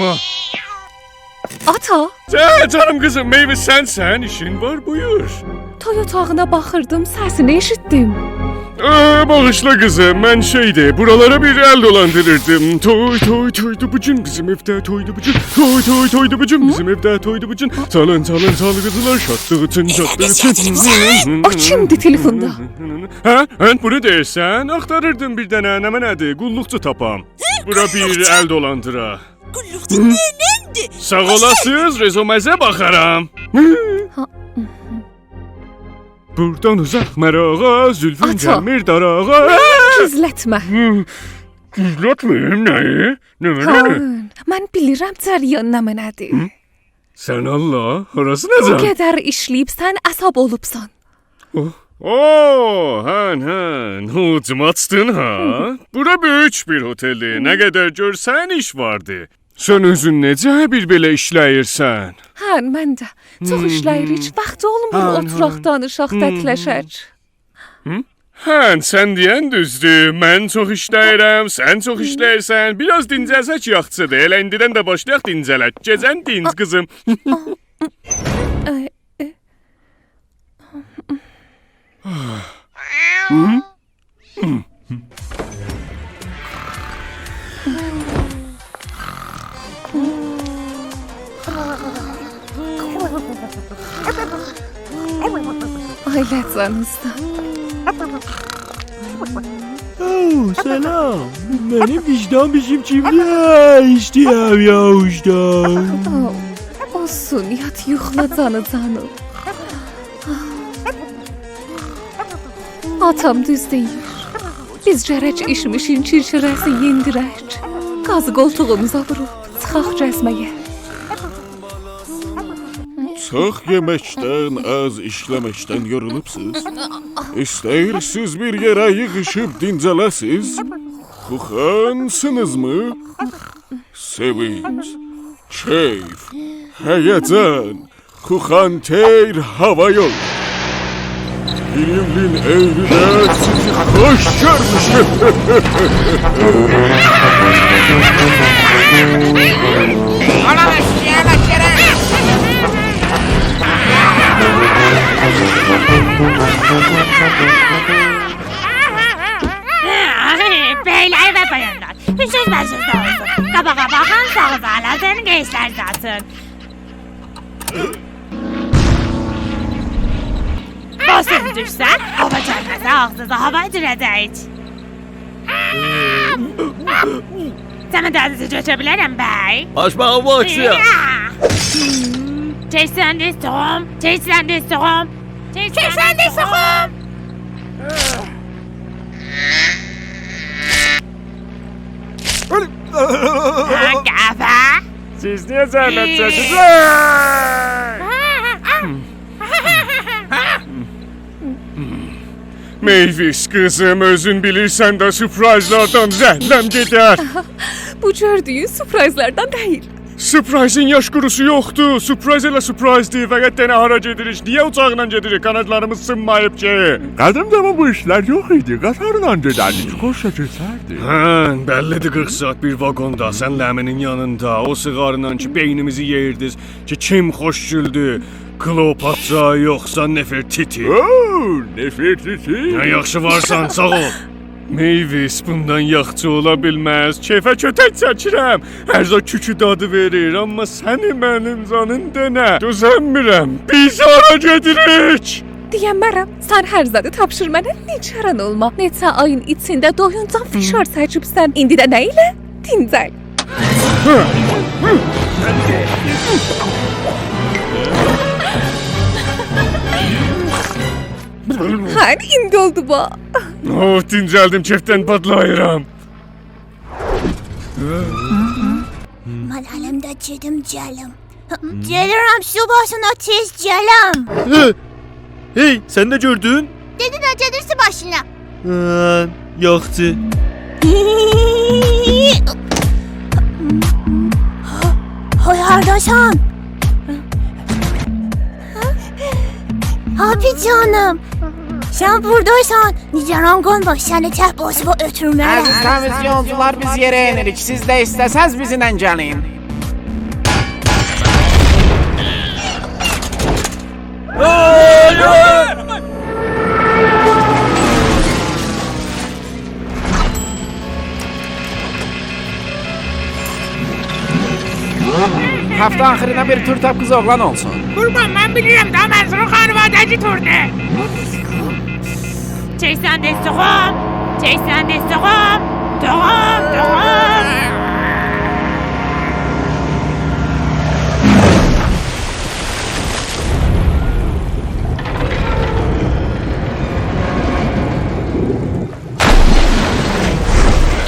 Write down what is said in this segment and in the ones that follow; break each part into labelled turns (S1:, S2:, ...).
S1: ama.
S2: Ata,
S1: Canım kızım, meyve sen işin var, buyur.
S2: toy otağına baxırdım, səsini eşitdim.
S1: Bağışla kızım, ben buralara bir el dolandırırdım. Toydu bıcın bizim evde, toydu bıcın. Toydu bıcın bizim evde, toydu bıcın. Çalın kızılar, şattığıtın.
S2: O kimdi telefonda?
S1: Ha, bunu dersen, aktarırdım bir dene, nədir, qulluqçu tapam. Bura bir el dolandıra.
S3: Qulluqçu neyəndi?
S1: Sağ olasınız, rezoməzə baxaram. Buradan uzaq mərağa, zülfün
S2: Ata.
S1: gəlmir darağa.
S2: Gizlətmə.
S1: Gizlətməyim nəyi? Nə?
S2: Mən bilirəm cəryan nə mənədir.
S1: Sən Allah, orası
S2: Bu
S1: necə?
S2: qədər işləyibsən, əsab olubsan.
S1: Hən, hucum açdın ha? Bura böyük bir oteldir, nə qədər görsən iş vardı. Sən özün necə bir belə işləyirsən?
S2: Hən, mən də. Çox işləyirik, vaxtı olmur, oturaq danışaq, dətləşək.
S1: Hən, sən deyən düzdür. Mən çox işləyirəm, sən çox işləyirsən. Biraz dincəlsək yaxşıdır. Elə indidən də başlayaq dincələk. Gecən dinc qızım.
S2: Ailəcanızda.
S4: Selam. Benim vicdan biçimcimle iştiyam ya vicdan.
S2: Olsun, yat yuxla canım. Atam düz deyir. Biz cərəc işmişin çirçirəsi yendirək. Qazı qoltuğumuza vurub, çıxaq cəzməyə.
S5: Çox yeməkdən, az işləməkdən yorulubsuz. İstəyirsiniz bir yerə yığışıb dincələsiz. Xuxansınızmı? Sevinç, keyf, həyəcan, Xuxanteyr hava yol. Bilimlin eğridə sizi xoş görmüşüm.
S6: Beyler ve bayanlar, bir söz başınızda olsun. Kabağa bakan sağız alasın, gençler zaten. Basın düşsen, hava çarpması ağzınıza hava dirəcək. Sana dənizə götürebilirim bey.
S4: Açmağa bakçıya.
S6: Çeşsendi soğum, çeşsendi soğum. Çeşsendi soğum. Kafa.
S1: Siz niyə zəhmət çəkirsiniz? Meyvis qızım, özün bilirsən də sürprizlardan zəhləm gedər.
S2: Bu gördüyün sürprizlərdən deyil.
S1: Sürprizin yaş qurusu yoxdur. Sürpriz elə sürprizdir. Fəqət dənə hara gedirik? Niyə uçaqla gedirik? Kanatlarımız sınmayıb ki.
S4: Qədimdə bu işlər yox idi. Qatarla gedərdik, xoşa keçərdi.
S1: Hən, bəllidir 40 saat bir vaqonda, sən ləminin yanında, o siğarla ki beynimizi yeyirdiniz ki kim xoşgüldür? Kleopatra yoxsa Nefertiti?
S4: Nefertiti.
S1: Nə yaxşı varsan, sağ ol. Meyvis bundan yaxşı ola bilməz. Keyfə kötək çəkirəm. Hər zə kükü dadı verir, amma səni mənim canın denə. Dözəmirəm. Biz hara gedirik?
S2: Deyəmərəm, sən hər zadı tapşır mənə neçərən olma. Neçə ayın içində doyuncan fişar çəkibsən. İndi də nə ilə? Dincəl. Hani indi oldu bu.
S1: Dincəldim, kefdən patlayıram.
S3: Mən əlimdə gedim gəlim. Gəlirəm su başına tez gəlim.
S4: Hey, sen de gördün?
S3: Dedi də gedir su başına.
S4: Yaxşı.
S3: Hoy hardasan? Abi canım. Sen buradaysan, nigaran qalma, səni tək basıb ötürməliyəm.
S7: Əziz təmiz yolcular, biz yerə enirik. Siz də istəsəz bizimlə gəlin. Hafta axırına bir tur tap qız oğlan olsun.
S6: Kurban ben bilirim daha Mansur xanvadəci turdu. Çəksən dəstəxam, çəksən dəstəxam, doğam, doğam.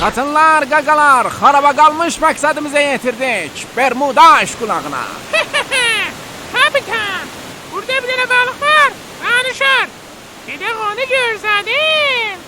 S7: Qatınlar, qaqalar, xaraba qalmış məqsədimizə yetirdik. Bermuda aş qulağına.
S6: Kapitan, burada bir tane balık var. Anışar. Dedek onu görseydin.